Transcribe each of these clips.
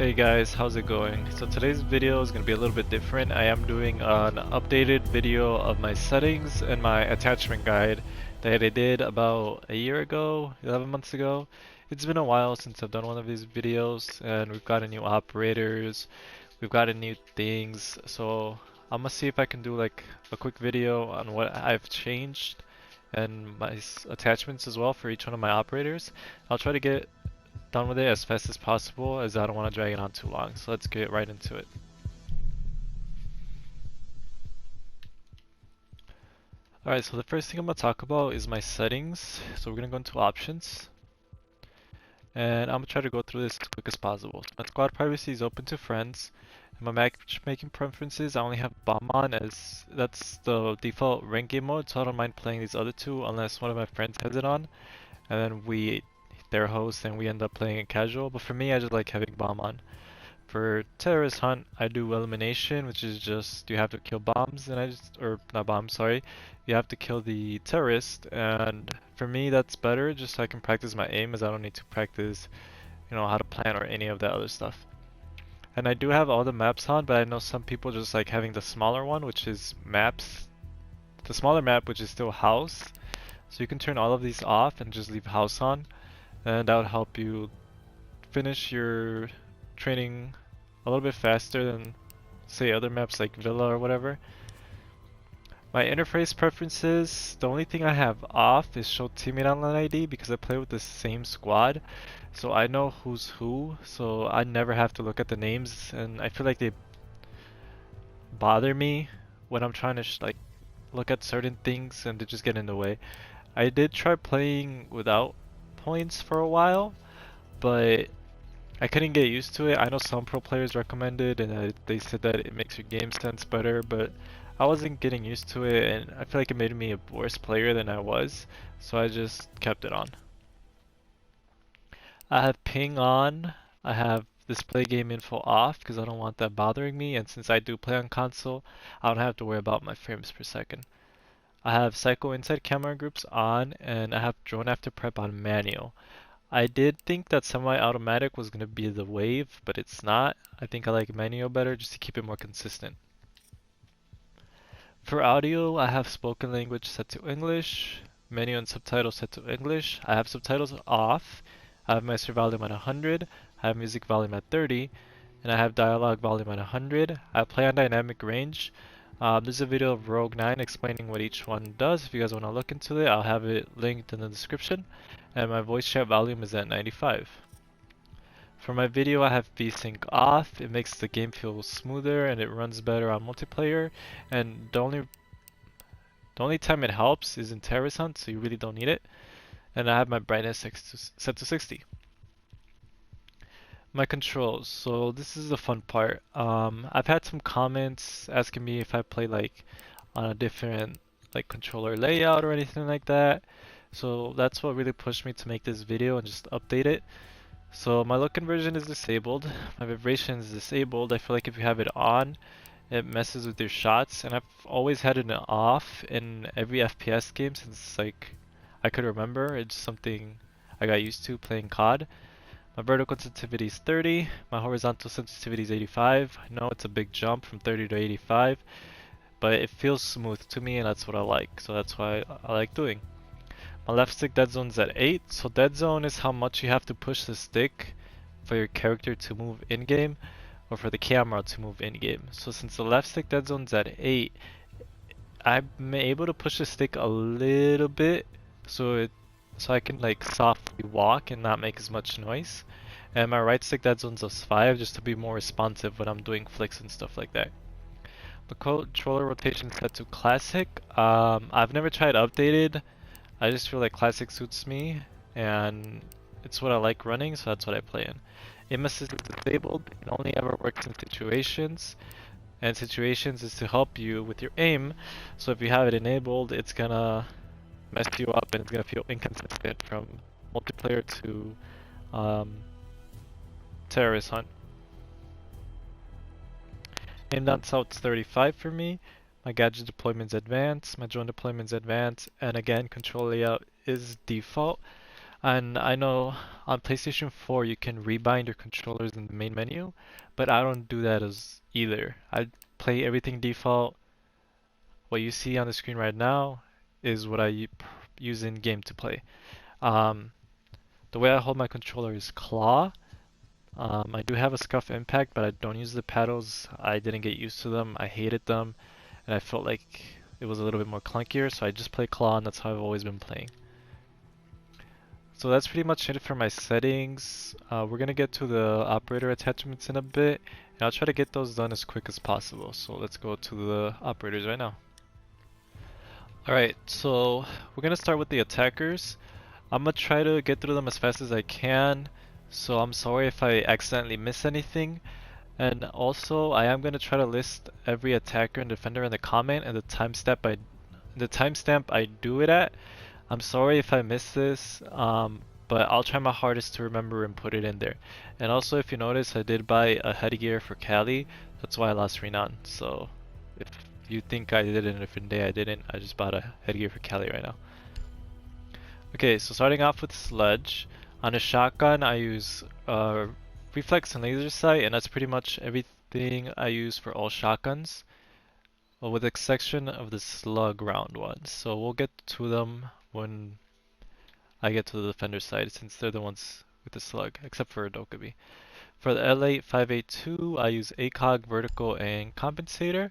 Hey guys, how's it going? So today's video is going to be a little bit different. I am doing an updated video of my settings and my attachment guide that I did about a year ago, 11 months ago. It's been a while since I've done one of these videos, and we've gotten new operators, we've gotten new things, so I'm gonna see if I can do like a quick video on what I've changed and my attachments as well for each one of my operators. I'll try to get done with it as fast as possible, as I don't want to drag it on too long. So let's get right into it. Alright, so the first thing I'm going to talk about is my settings. So we're going to go into options. And I'm going to try to go through this as quick as possible. So my squad privacy is open to friends. And my matchmaking preferences, I only have bomb on, as that's the default rank game mode. So I don't mind playing these other two unless one of my friends has it on. And then they're hosts and we end up playing it casual. But for me, I just like having bomb on. For terrorist hunt, I do elimination, which is just you have to kill bombs, or not bombs, sorry. You have to kill the terrorist, and for me that's better, just so I can practice my aim, as I don't need to practice, how to plan or any of that other stuff. And I do have all the maps on, but I know some people just like having the smaller one, which is maps, the smaller map, which is still house. So you can turn all of these off and just leave house on, and that would help you finish your training a little bit faster than say other maps like Villa or whatever. My interface preferences, the only thing I have off is show teammate online ID, because I play with the same squad, so I know who's who, so I never have to look at the names, and I feel like they bother me when I'm trying to like look at certain things and they just get in the way. I did try playing without points for a while, but I couldn't get used to it. I know some pro players recommend it, and they said that it makes your game sense better, but I wasn't getting used to it, and I feel like it made me a worse player than I was, so I just kept it on. I have ping on, I have display game info off, because I don't want that bothering me, and since I do play on console, I don't have to worry about my frames per second. I have Psycho Inside camera groups on, and I have Drone After Prep on manual. I did think that semi-automatic was going to be the wave, but it's not. I think I like manual better just to keep it more consistent. For audio, I have spoken language set to English, menu and subtitles set to English. I have subtitles off. I have master volume at 100. I have music volume at 30. And I have dialogue volume at 100. I play on dynamic range. There's a video of Rogue 9 explaining what each one does. If you guys want to look into it, I'll have it linked in the description. And my voice chat volume is at 95. For my video, I have VSync off. It makes the game feel smoother and it runs better on multiplayer. And the only time it helps is in Terrorist Hunt, so you really don't need it. And I have my brightness set to 60. My controls. So this is the fun part. I've had some comments asking me if I play like on a different like controller layout or anything like that. So that's what really pushed me to make this video and just update it. So my look conversion is disabled. My vibration is disabled. I feel like if you have it on, it messes with your shots, and I've always had it off in every FPS game since like I could remember. It's something I got used to playing COD. My vertical sensitivity is 30. My horizontal sensitivity is 85. I know it's a big jump from 30 to 85, but it feels smooth to me, and that's what I like. So that's why I like doing. My left stick dead zone is at 8. So dead zone is how much you have to push the stick for your character to move in game, or for the camera to move in game. So since the left stick dead zone is at 8, I'm able to push the stick a little bit, so I can like softly walk and not make as much noise. And my right stick dead zone's is 5, just to be more responsive when I'm doing flicks and stuff like that. The controller rotation set to classic. I've never tried updated. I just feel like classic suits me, and it's what I like running, so that's what I play in. Aim assist is disabled. It only ever works in situations, and situations is to help you with your aim. So if you have it enabled, it's gonna mess you up and it's gonna feel inconsistent from multiplayer to terrorist hunt. Aim down south's 35 for me. My gadget deployment's advanced, my drone deployment's advanced, and again, control layout is default. And I know on PlayStation 4 you can rebind your controllers in the main menu, but I don't do that as either. I play everything default. What you see on the screen right now is what I use in game to play. Um, the way I hold my controller is claw. I do have a scuff impact, but I don't use the paddles. I didn't get used to them. I hated them, and I felt like it was a little bit more clunkier, so I just play claw, and that's how I've always been playing. So that's pretty much it for my settings. We're gonna get to the operator attachments in a bit, and I'll try to get those done as quick as possible. So let's go to the operators right now. Alright, so we're gonna start with the attackers. I'm gonna try to get through them as fast as I can, so I'm sorry if I accidentally miss anything. And also, I am gonna try to list every attacker and defender in the comment and the timestamp I do it at. I'm sorry if I missed this, but I'll try my hardest to remember and put it in there. And also, if you notice, I did buy a headgear for Kali. That's why I lost Renan. So if you think I did it in a different day, I didn't. I just bought a headgear for Kali right now. Okay, so starting off with Sledge. On a shotgun, I use reflex and laser sight, and that's pretty much everything I use for all shotguns. Well, with the exception of the slug round ones. So we'll get to them when I get to the defender side, since they're the ones with the slug, except for Dokkaebi. For the L8-582, I use ACOG, vertical, and compensator.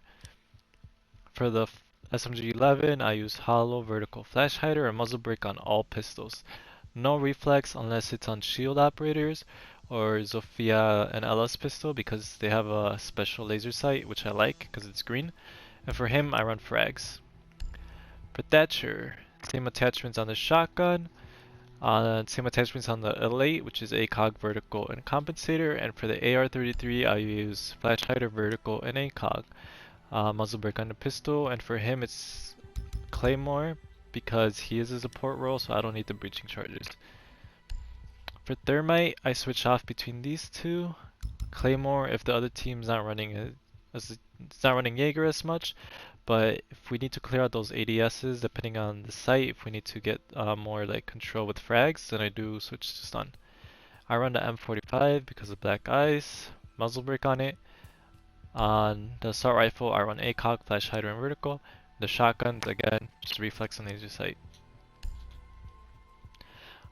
For the SMG-11, I use hollow, vertical, flash hider, and muzzle brake on all pistols. No reflex unless it's on shield operators or Zofia and LS pistol because they have a special laser sight, which I like because it's green. And for him, I run frags. For Thatcher, same attachments on the shotgun, same attachments on the L8, which is ACOG, vertical, and compensator. And for the AR-33, I use flash hider, vertical, and ACOG. Muzzle brake on the pistol, and for him it's Claymore because he is a support role, so I don't need the breaching charges. For Thermite, I switch off between these two. Claymore if the other team's not running it's not running Jaeger as much, but if we need to clear out those ADSs, depending on the site, if we need to get more like control with frags, then I do switch to stun. I run the M45 because of black ice, muzzle brake on it. On the assault rifle, I run ACOG, flash hider, and vertical. The shotguns, again, just reflex and laser sight.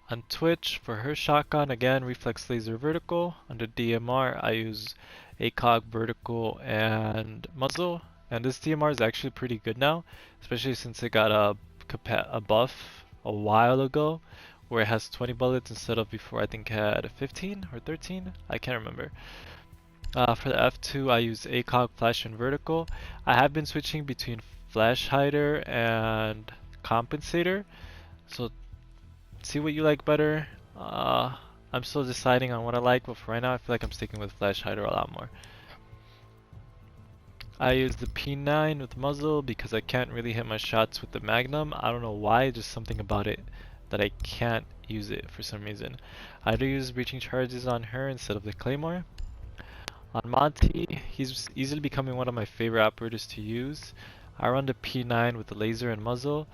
On Twitch, for her shotgun, again, reflex, laser, vertical. Under DMR, I use ACOG, vertical, and muzzle. And this DMR is actually pretty good now, especially since it got a buff a while ago, where it has 20 bullets instead of before I think it had 15 or 13. I can't remember. For the F2, I use ACOG, flash, and vertical. I have been switching between flash hider and compensator, so see what you like better. I'm still deciding on what I like, but for right now I feel like I'm sticking with flash hider a lot more. I use the P9 with muzzle because I can't really hit my shots with the Magnum. I don't know why, just something about it that I can't use it for some reason. I do use breaching charges on her instead of the Claymore. On Monty, he's easily becoming one of my favorite operators to use. I run the P9 with the laser and muzzle.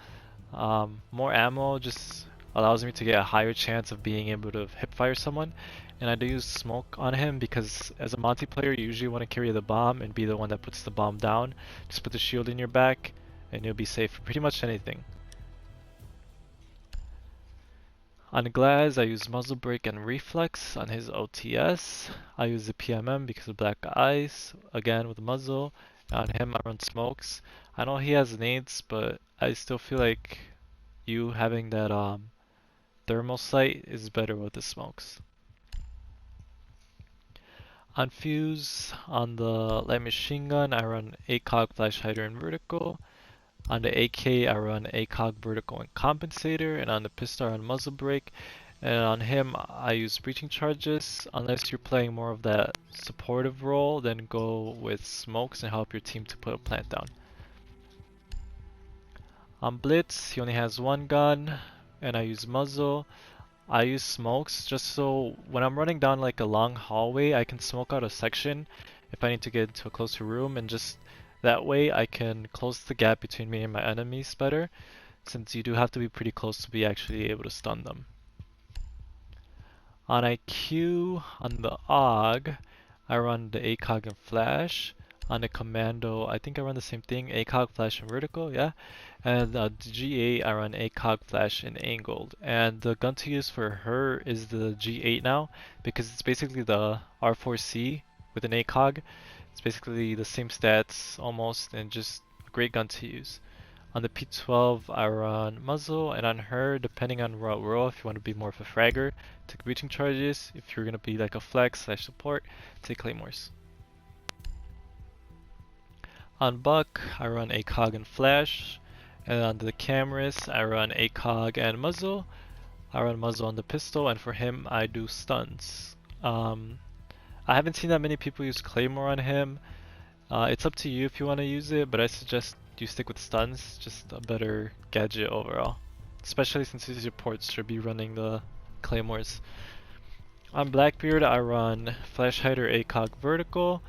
More ammo just allows me to get a higher chance of being able to hipfire someone. And I do use smoke on him because as a Monty player you usually want to carry the bomb and be the one that puts the bomb down. Just put the shield in your back and you'll be safe for pretty much anything. On Glaz, I use muzzle brake and reflex. On his OTS, I use the PMM because of black ice, again with muzzle. On him, I run smokes. I know he has nades, but I still feel like you having that thermal sight is better with the smokes. On Fuse, on the light machine gun, I run ACOG, flash hider, and vertical. On the AK, I run ACOG, vertical, and compensator, and on the pistol, I run muzzle brake. And on him, I use breaching charges. Unless you're playing more of that supportive role, then go with smokes and help your team to put a plant down. On Blitz, he only has one gun, and I use muzzle. I use smokes just so when I'm running down like a long hallway, I can smoke out a section if I need to get into a closer room, and just that way I can close the gap between me and my enemies better, since you do have to be pretty close to be actually able to stun them. On IQ, on the AUG, I run the ACOG and Flash. On the Commando, I think I run the same thing, ACOG, Flash, and Vertical, yeah. And the G8, I run ACOG, Flash, and Angled. And the gun to use for her is the G8 now, because it's basically the R4C with an ACOG. It's basically the same stats almost, and just a great gun to use. On the P12, I run muzzle, and on her, depending on what role, if you want to be more of a fragger, take breaching charges. If you're going to be like a flex / support, take claymores. On Buck, I run ACOG and Flash, and on the cameras, I run ACOG and muzzle. I run muzzle on the pistol, and for him, I do stuns. I haven't seen that many people use claymore on him. It's up to you if you want to use it, but I suggest you stick with stuns, just a better gadget overall. Especially since these reports should be running the claymores. On Blackbeard, I run Flash Hider ACOG Vertical,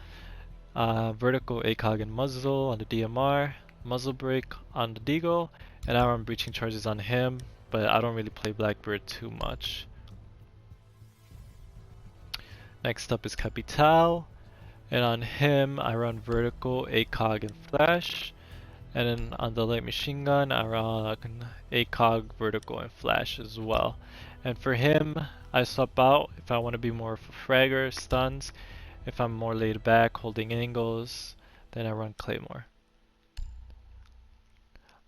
Vertical ACOG and Muzzle on the DMR, Muzzle Break on the Deagle, and I run Breaching Charges on him, but I don't really play Blackbeard too much. Next up is Capital, and on him I run Vertical, ACOG, and Flash. And then on the light machine gun, I run ACOG, Vertical, and Flash as well. And for him, I swap out if I want to be more of a fragger, stuns. If I'm more laid back, holding angles, then I run Claymore.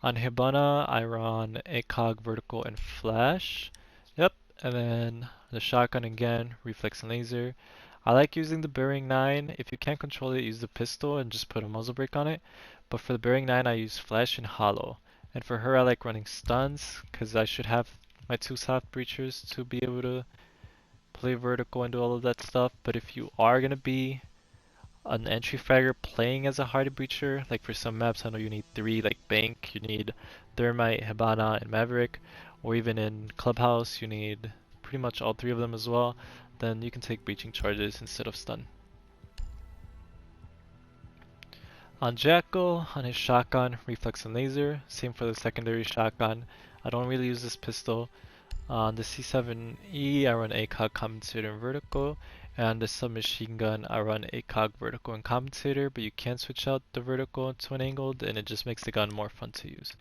On Hibana, I run ACOG, Vertical, and Flash. Yep, and then the shotgun again, reflex and laser. I like using the bearing 9. If you can't control it, use the pistol and just put a muzzle brake on it. But for the bearing 9, I use flash and hollow. And for her, I like running stuns because I should have my 2 soft breachers to be able to play vertical and do all of that stuff. But if you are going to be an entry fragger playing as a hardy breacher, like for some maps I know you need 3, like Bank, you need Thermite, Hibana, and Maverick, or even in Clubhouse you need pretty much all 3 of them as well, then you can take breaching charges instead of stun. On Jackal, on his shotgun, reflex and laser, same for the secondary shotgun. I don't really use this pistol. On the C7E, I run ACOG, compensator, and vertical. And on the submachine gun, I run ACOG, vertical, and compensator, but you can switch out the vertical to an angled, and it just makes the gun more fun to use.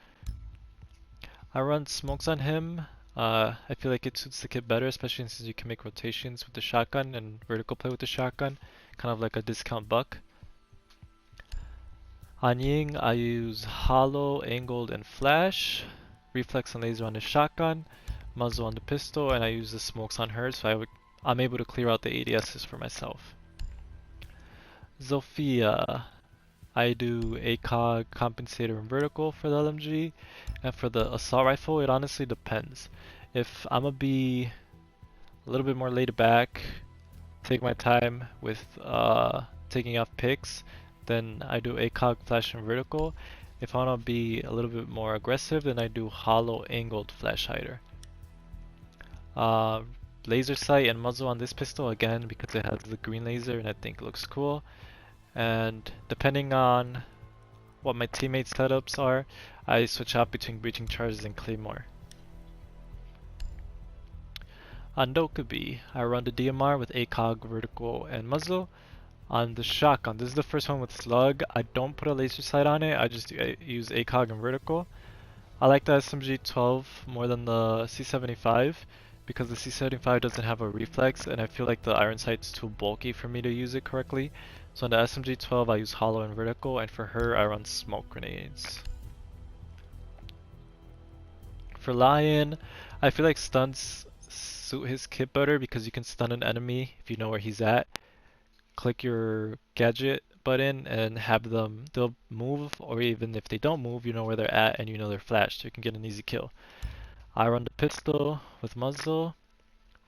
I run smokes on him. I feel like it suits the kit better, especially since you can make rotations with the shotgun and vertical play with the shotgun, kind of like a discount buck. On Ying, I use hollow, angled, and flash, reflex and laser on the shotgun, muzzle on the pistol, and I use the smokes on her, so I'm able to clear out the ADSs for myself. Zofia, I do ACOG, compensator, and vertical for the LMG, and for the assault rifle, it honestly depends. If I'm gonna be a little bit more laid back, take my time with taking off picks, then I do ACOG, flash, and vertical. If I want to be a little bit more aggressive, then I do hollow, angled, flash hider. Laser sight and muzzle on this pistol, again, because it has the green laser and I think it looks cool. And depending on what my teammates' setups are, I switch out between breaching charges and claymore. On Dokkaebi, I run the DMR with ACOG, vertical, and muzzle. On the shotgun, this is the first one with slug. I don't put a laser sight on it, I just use ACOG and vertical. I like the SMG-12 more than the C75 because the C75 doesn't have a reflex and I feel like the iron sight's too bulky for me to use it correctly. So on the SMG-12 I use hollow and vertical, and for her I run smoke grenades. For Lion, I feel like stuns suit his kit better because you can stun an enemy if you know where he's at. Click your gadget button and have them, they'll move, or even if they don't move, you know where they're at and you know they're flashed, so you can get an easy kill. I run the pistol with muzzle,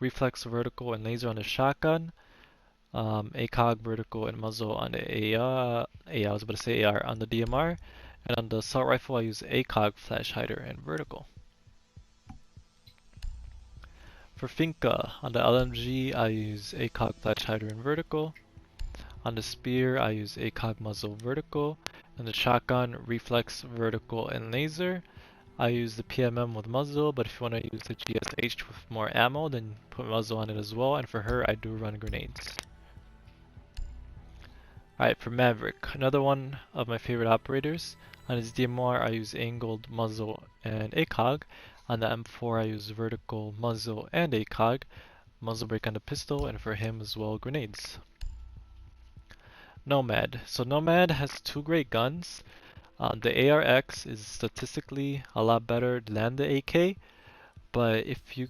reflex, vertical, and laser on the shotgun, ACOG, vertical, and muzzle on the AR, I was about to say AR on the DMR, and on the assault rifle I use ACOG, flash hider, and vertical. For Finka, on the LMG I use ACOG, flash hider, and vertical. On the spear, I use ACOG, muzzle, vertical, and the shotgun, reflex, vertical, and laser. I use the PMM with muzzle, but if you want to use the GSH with more ammo, then put muzzle on it as well. And for her, I do run grenades. Alright, for Maverick, another one of my favorite operators. On his DMR, I use angled, muzzle, and ACOG. On the M4, I use vertical, muzzle, and ACOG. Muzzle brake on the pistol, and for him as well, grenades. Nomad. So Nomad has two great guns. The ARX is statistically a lot better than the AK, but if you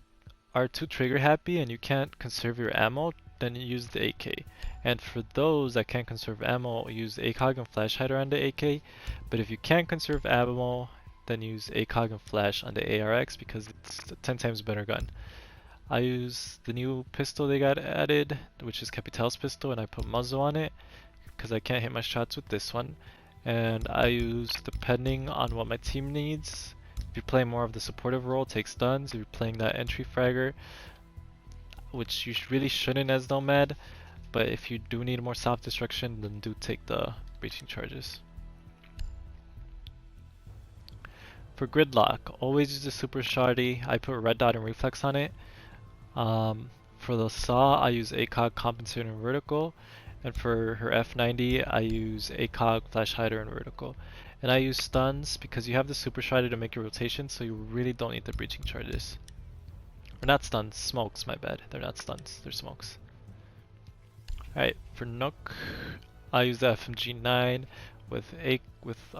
are too trigger happy and you can't conserve your ammo, then you use the AK. And for those that can't conserve ammo, use ACOG and flash hider on the AK. But if you can't conserve ammo, then use ACOG and flash on the ARX because it's a 10 times better gun. I use the new pistol they got added, which is Capitel's pistol, and I put muzzle on it because I can't hit my shots with this one. And I use, depending on what my team needs, if you play more of the supportive role, take stuns. If you're playing that entry fragger, which you really shouldn't as Nomad, but if you do need more self-destruction, then do take the breaching charges. For Gridlock, always use the super shardy. I put red dot and reflex on it. For the saw, I use ACOG, compensator, and vertical. And for her F90, I use ACOG, flash hider, and vertical. And I use stuns because you have the super shardy to make your rotation, so you really don't need the breaching charges. Or not stuns, smokes, my bad. They're not stuns, they're smokes. Alright, for Nook, I use the FMG9 with I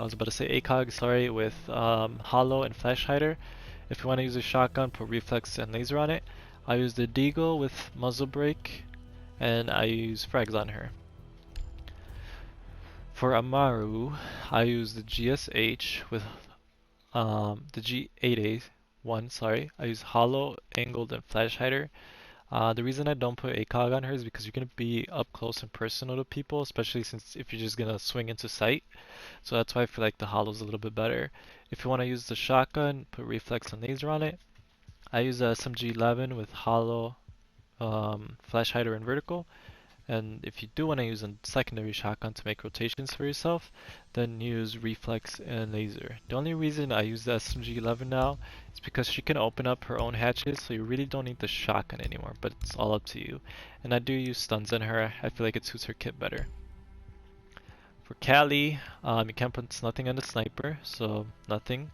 was about to say ACOG, sorry, with hollow and flash hider. If you want to use a shotgun, put reflex and laser on it. I use the Deagle with muzzle brake, and I use frags on her. For Amaru, I use the GSH with the G8A1, sorry. I use hollow, angled, and flash hider. The reason I don't put ACOG on her is because you're going to be up close and personal to people, especially since if you're just going to swing into sight. So that's why I feel like the hollow's a little bit better. If you want to use the shotgun, put reflex and laser on it. I use the SMG11 with hollow, flash hider, and vertical. And if you do want to use a secondary shotgun to make rotations for yourself, then use reflex and laser. The only reason I use the SMG11 now is because she can open up her own hatches, so you really don't need the shotgun anymore, but it's all up to you. And I do use stuns on her. I feel like it suits her kit better. For Callie, you can't put nothing on the sniper, so nothing.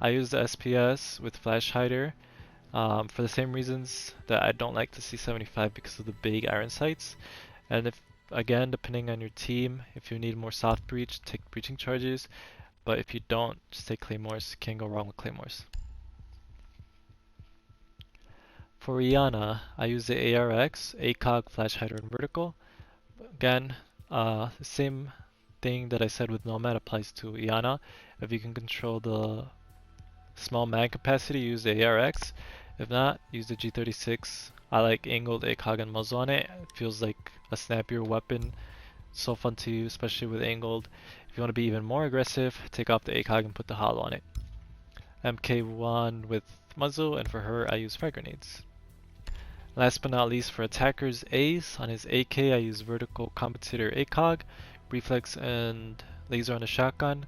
I use the SPS with flash hider. For the same reasons that I don't like the C75 because of the big iron sights. And if, again, depending on your team, if you need more soft breach, take breaching charges. But if you don't, just take claymores. Can't go wrong with claymores. For Iana, I use the ARX, ACOG, flash hider, and vertical. Again, the same thing that I said with Nomad applies to Iana. If you can control the small mag capacity, use the ARX. If not, use the G36. I like angled ACOG and muzzle on it. It feels like a snappier weapon. So fun to use, especially with angled. If you want to be even more aggressive, take off the ACOG and put the hollow on it. MK1 with muzzle, and for her I use frag grenades. Last but not least, for attackers, Ace. On his AK I use vertical compensator ACOG, reflex and laser on the shotgun.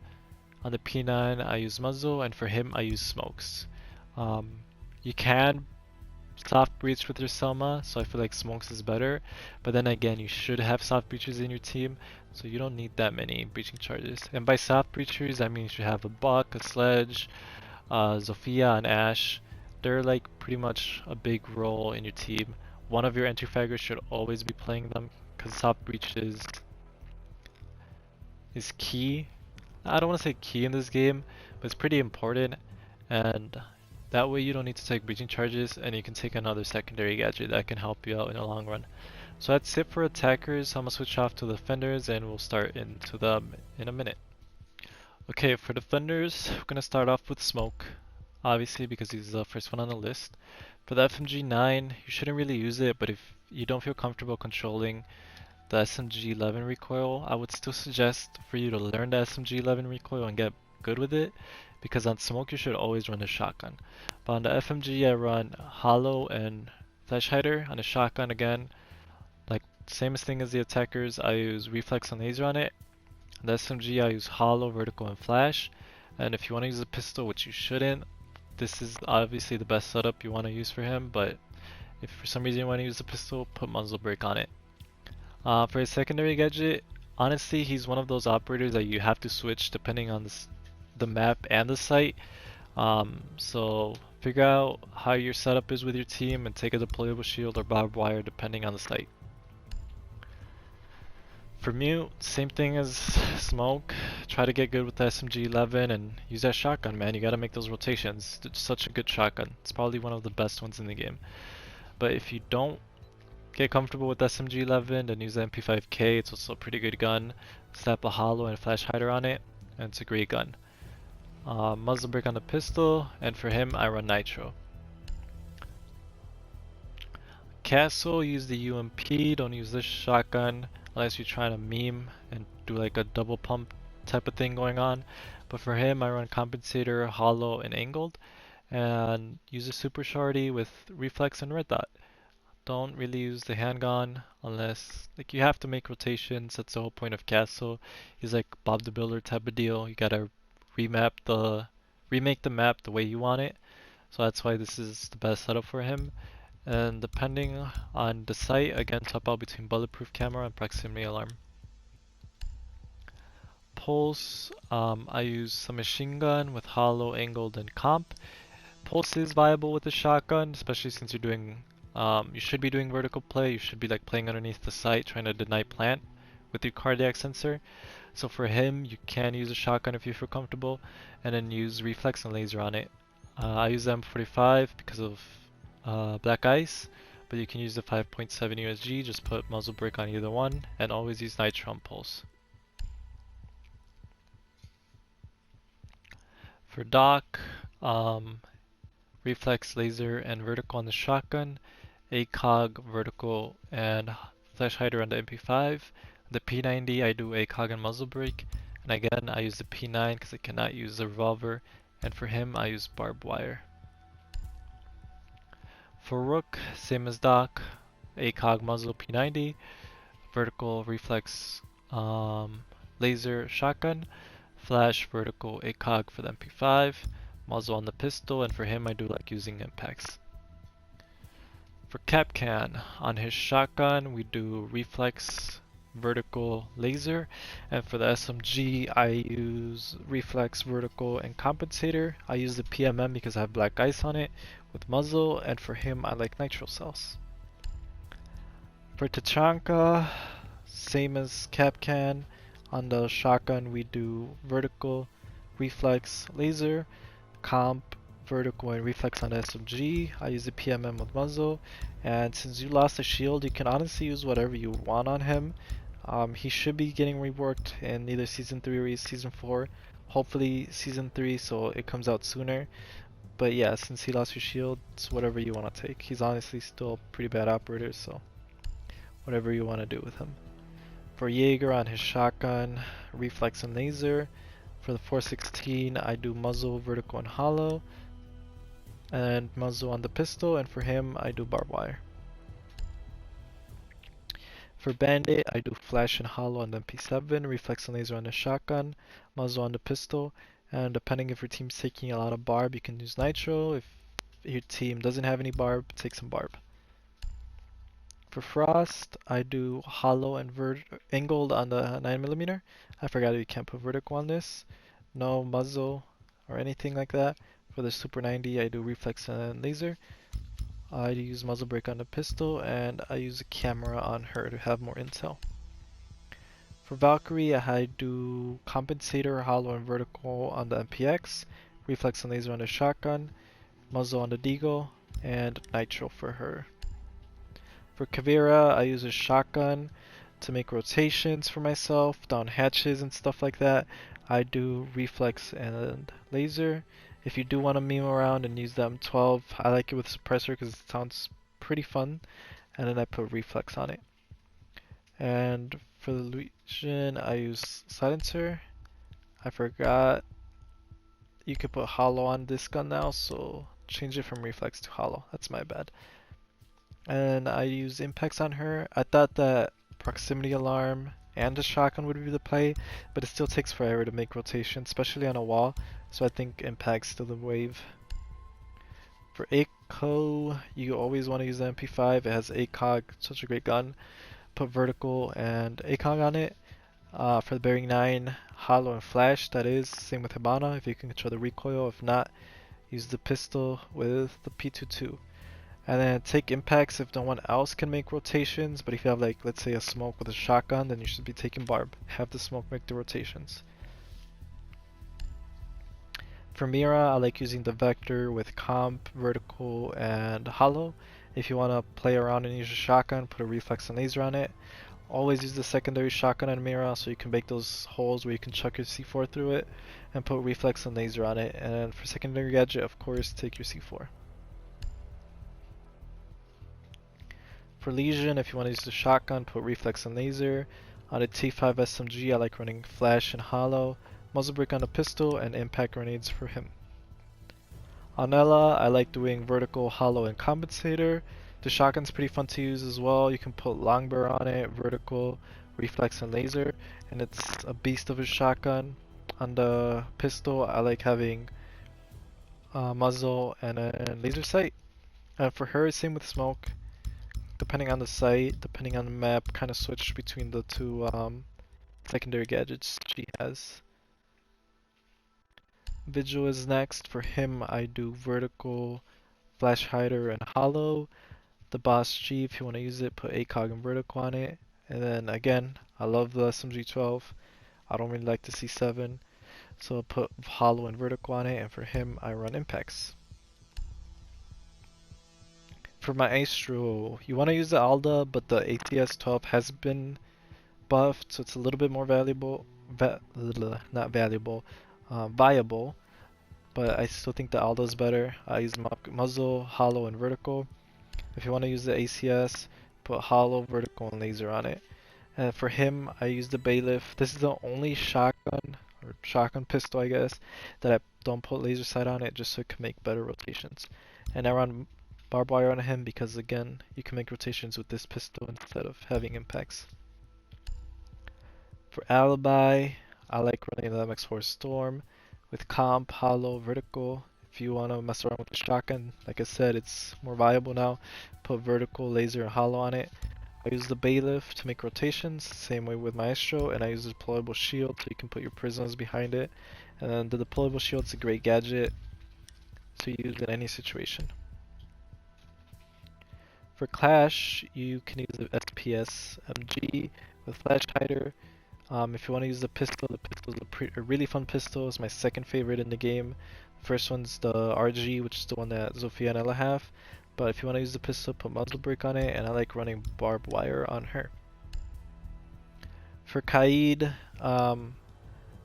On the P9 I use muzzle, and for him I use smokes. You can soft breach with your Selma, so I feel like smokes is better. But then again, you should have soft breachers in your team, so you don't need that many breaching charges. And by soft breachers, I mean you should have a Buck, a Sledge, Zofia, and Ash. They're like pretty much a big role in your team. One of your entry fraggers should always be playing them, because soft breach is key. I don't want to say key in this game, but it's pretty important, and that way you don't need to take breaching charges, and you can take another secondary gadget that can help you out in the long run. So that's it for attackers. I'm gonna switch off to the defenders, and we'll start into them in a minute. Okay, for defenders, we're gonna start off with Smoke, obviously because he's the first one on the list. For the FMG9, you shouldn't really use it, but if you don't feel comfortable controlling the SMG11 recoil, I would still suggest for you to learn the SMG11 recoil and get good with it, because on Smoke you should always run a shotgun. But on the FMG I run hollow and flash hider. On a shotgun, again, like same thing as the attackers, I use reflex and laser on it. On the SMG I use hollow, vertical, and flash. And if you want to use a pistol, which you shouldn't, this is obviously the best setup you want to use for him, but if for some reason you want to use a pistol, put muzzle brake on it. For his secondary gadget, honestly, he's one of those operators that you have to switch depending on the map and the site. So figure out how your setup is with your team and take a deployable shield or barbed wire depending on the site. For mute, same thing as smoke. Try to get good with the SMG-11 and use that shotgun, man. You gotta make those rotations. It's such a good shotgun. It's probably one of the best ones in the game. But if you don't get comfortable with SMG-11, then use the MP5K. It's also a pretty good gun. Slap a hollow and a flash hider on it, and it's a great gun. Muzzle brake on the pistol, and for him, I run nitro. Castle, use the UMP. Don't use this shotgun unless you're trying to meme and do like a double pump type of thing going on. But for him, I run compensator, hollow, and angled, and use a super shorty with reflex and red dot. Don't really use the handgun unless like you have to make rotations. That's the whole point of Castle. He's like Bob the Builder type of deal. You gotta remake the map the way you want it. So that's why this is the best setup for him. And depending on the site, again, top out between bulletproof camera and proximity alarm. Pulse, I use some machine gun with hollow, angled, and comp. Pulse is viable with the shotgun, especially since you're doing, you should be doing vertical play. You should be like playing underneath the site, trying to deny plant with your cardiac sensor. So for him, you can use a shotgun if you feel comfortable, and then use reflex and laser on it. I use the M45 because of Black Ice, but you can use the 5.7 USG, just put muzzle brake on either one, and always use nitro on pulse. For Doc, reflex, laser, and vertical on the shotgun, ACOG, vertical, and flash hider on the MP5. The P90 I do ACOG and muzzle brake, and again I use the P9 because I cannot use the revolver, and for him I use barbed wire. For Rook, same as Doc, ACOG, muzzle, P90, vertical, reflex, laser, shotgun, flash, vertical, ACOG for the MP5, muzzle on the pistol, and for him I do like using impacts. For Kapkan, on his shotgun we do reflex, vertical, laser, and for the SMG I use reflex, vertical, and compensator. I use the PMM because I have Black Ice on it with muzzle, and for him I like nitro cells. For Tachanka, same as Kapkan, on the shotgun we do vertical, reflex, laser, comp, vertical, and reflex on the SMG. I use the PMM with muzzle, and since you lost a shield, you can honestly use whatever you want on him. He should be getting reworked in either Season 3 or Season 4. Hopefully Season 3 so it comes out sooner. But yeah, since he lost your shield, it's whatever you want to take. He's honestly still a pretty bad operator, so whatever you want to do with him. For Jaeger on his shotgun, reflex and laser. For the 416 I do muzzle, vertical, and hollow. And muzzle on the pistol, and for him I do barbed wire. For Bandit, I do flash and hollow on the MP7, reflex and laser on the shotgun, muzzle on the pistol, and depending if your team's taking a lot of barb, you can use nitro. If your team doesn't have any barb, take some barb. For Frost, I do hollow and angled on the 9mm. I forgot you can't put vertical on this. No muzzle or anything like that. For the Super 90, I do reflex and laser. I use muzzle brake on the pistol, and I use a camera on her to have more intel. For Valkyrie, I do compensator, hollow, and vertical on the MPX, reflex and laser on the shotgun, muzzle on the deagle, and nitro for her. For Kavira, I use a shotgun to make rotations for myself, down hatches and stuff like that. I do reflex and laser. If you do want to meme around and use the M12, I like it with suppressor because it sounds pretty fun. And then I put reflex on it. And for the Legion, I use silencer. I forgot you could put hollow on this gun now, so change it from reflex to hollow. That's my bad. And I use impacts on her. I thought that proximity alarm and a shotgun would be the play, but it still takes forever to make rotation, especially on a wall. So I think Impact's still the wave. For ACO, you always want to use the MP5. It has ACOG, such a great gun. Put vertical and ACOG on it. For the bearing 9, hollow and flash, that is. Same with Hibana, if you can control the recoil. If not, use the pistol with the P22. And then take impacts if no one else can make rotations, but if you have like, let's say a smoke with a shotgun, then you should be taking barb. Have the smoke make the rotations. For Mira, I like using the vector with comp, vertical, and hollow. If you want to play around and use a shotgun, put a reflex and laser on it. Always use the secondary shotgun on Mira so you can make those holes where you can chuck your C4 through it, and put reflex and laser on it. And for secondary gadget, of course, take your C4. For Legion, if you want to use the shotgun, put reflex and laser. On a T5 SMG, I like running flash and hollow, muzzle brake on the pistol, and impact grenades for him. On Ela, I like doing vertical, hollow, and compensator. The shotgun's pretty fun to use as well. You can put longbow on it, vertical, reflex, and laser, and it's a beast of a shotgun. On the pistol, I like having muzzle and a laser sight. And for her, same with smoke. Depending on the site, depending on the map, kind of switch between the two secondary gadgets she has. Vigil is next. For him, I do vertical, flash hider, and hollow. The boss G, if you want to use it, put ACOG and vertical on it. And then again, I love the SMG-12. I don't really like the C7, so I'll put hollow and vertical on it. And for him, I run impacts. For my Astro, you want to use the Alda, but the ATS-12 has been buffed, so it's a little bit more valuable. Not valuable, viable. But I still think the Alda is better. I use muzzle, hollow, and vertical. If you want to use the ACS, put hollow, vertical, and laser on it. And for him, I use the Bailiff. This is the only shotgun, or shotgun pistol, I guess, that I don't put laser sight on it, just so it can make better rotations. And I run barbed wire on him because, again, you can make rotations with this pistol instead of having impacts. For Alibi, I like running the MX4 Storm with comp, hollow, vertical. If you want to mess around with the shotgun, like I said, it's more viable now. Put vertical, laser, and hollow on it. I use the Bailiff to make rotations, same way with Maestro, and I use the deployable shield so you can put your prisoners behind it. And then the deployable shield is a great gadget to use in any situation. For Clash, you can use the SPS MG with flash hider. If you want to use the pistol is a really fun pistol. It's my second favorite in the game. First one's the RG, which is the one that Zofia and Ela have. But if you want to use the pistol, put muzzle brake on it, and I like running barbed wire on her. For Kaid, the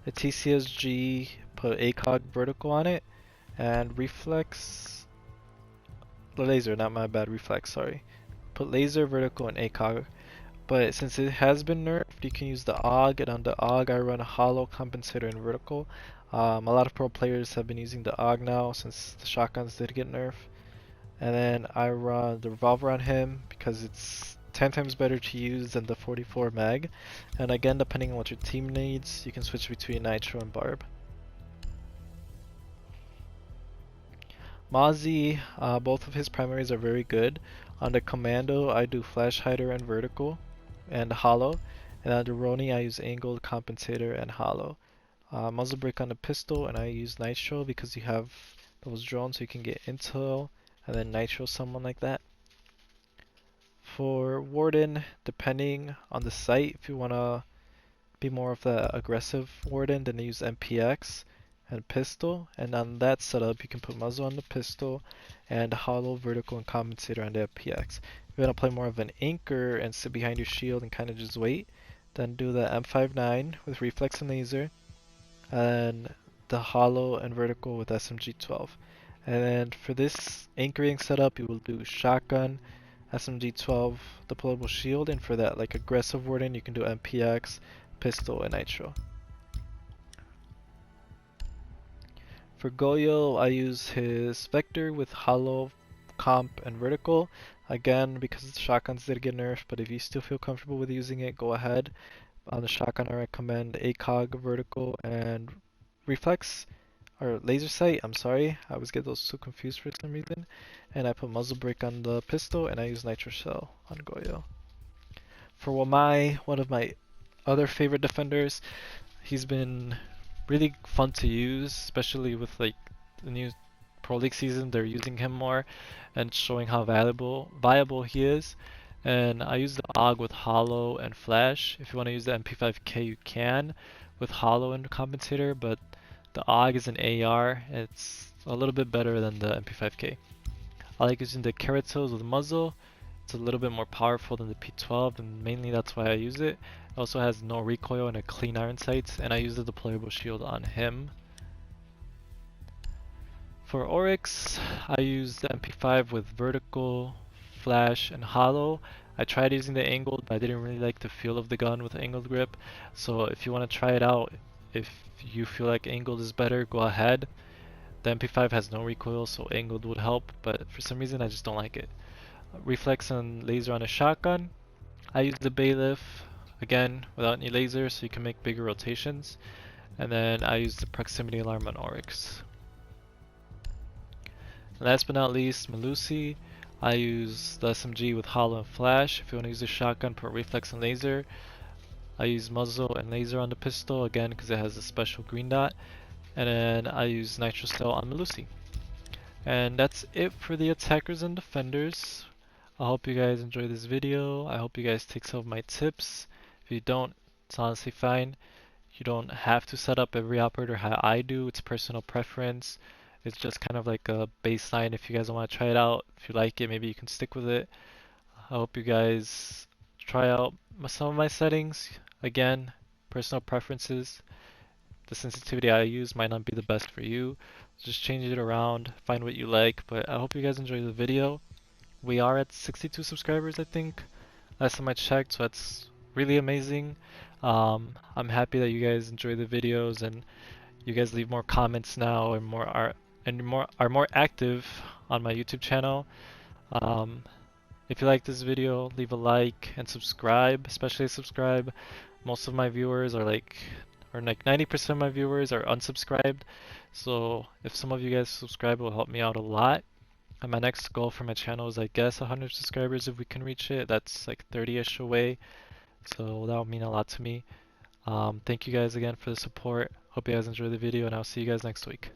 TCSG, put ACOG vertical on it, and reflex. Laser, not my bad, reflex, sorry. Put laser, vertical, and ACOG. But since it has been nerfed, you can use the AUG, and on the AUG I run a hollow, compensator, and vertical. A lot of pro players have been using the AUG now since the shotguns did get nerfed. And then I run the revolver on him because it's 10 times better to use than the 44 mag. And again, depending on what your team needs, you can switch between Nitro and Barb. Mozzie, both of his primaries are very good. On the Commando, I do flash hider and vertical and hollow. And on the Roni, I use angled, compensator, and hollow. Muzzle brake on the pistol, and I use Nitro because you have those drones so you can get intel and then Nitro someone like that. For Warden, depending on the site, if you want to be more of the aggressive Warden, then use MPX and pistol, and on that setup you can put muzzle on the pistol and hollow, vertical, and compensator on the MPX. If you want to play more of an anchor and sit behind your shield and kind of just wait, then do the M59 with reflex and laser, and the hollow and vertical with SMG-12. And then for this anchoring setup, you will do shotgun, SMG-12, deployable shield, and for that like aggressive warden, you can do MPX, pistol, and Nitro. For Goyo, I use his Vector with hollow, comp, and vertical. Again, because the shotguns did get nerfed, but if you still feel comfortable with using it, go ahead. On the shotgun, I recommend ACOG, vertical, and reflex. or laser sight, I'm sorry. I always get those two confused for some reason. And I put muzzle brake on the pistol, and I use nitro shell on Goyo. For one of my other favorite defenders, he's been really fun to use, especially with like the new Pro League season. They're using him more and showing how viable he is. And I use the AUG with Hollow and Flash. If you want to use the MP5K, you can with Hollow and Compensator, but the AUG is an AR. It's a little bit better than the MP5K. I like using the Keratos with muzzle. It's a little bit more powerful than the P12, and mainly that's why I use it. It also has no recoil and a clean iron sights, and I use the deployable shield on him. For Oryx, I use the MP5 with vertical, flash, and hollow. I tried using the angled, but I didn't really like the feel of the gun with angled grip. So if you want to try it out, if you feel like angled is better, go ahead. The MP5 has no recoil, so angled would help, but for some reason I just don't like it. Reflex and laser on a shotgun. I use the bailiff, again, without any laser, so you can make bigger rotations. And then I use the proximity alarm on Oryx. And last but not least, Melusi. I use the SMG with hollow and flash. If you want to use a shotgun, put reflex and laser. I use muzzle and laser on the pistol, again, because it has a special green dot. And then I use nitro cell on Melusi. And that's it for the attackers and defenders. I hope you guys enjoy this video. I hope you guys take some of my tips. If you don't, it's honestly fine. You don't have to set up every operator how I do. It's personal preference. It's just kind of like a baseline if you guys want to try it out. If you like it, maybe you can stick with it. I hope you guys try out some of my settings. Again, personal preferences. The sensitivity I use might not be the best for you. Just change it around, find what you like. But I hope you guys enjoy the video. We are at 62 subscribers, I think. Last time I checked, so that's really amazing. I'm happy that you guys enjoy the videos and you guys leave more comments now and are more active on my YouTube channel. If you like this video, leave a like and subscribe, especially subscribe. Most of my viewers are like 90% of my viewers are unsubscribed. So if some of you guys subscribe, it will help me out a lot. And my next goal for my channel is, I guess, 100 subscribers if we can reach it. That's like 30-ish away. So that would mean a lot to me. Thank you guys again for the support. Hope you guys enjoy the video, and I'll see you guys next week.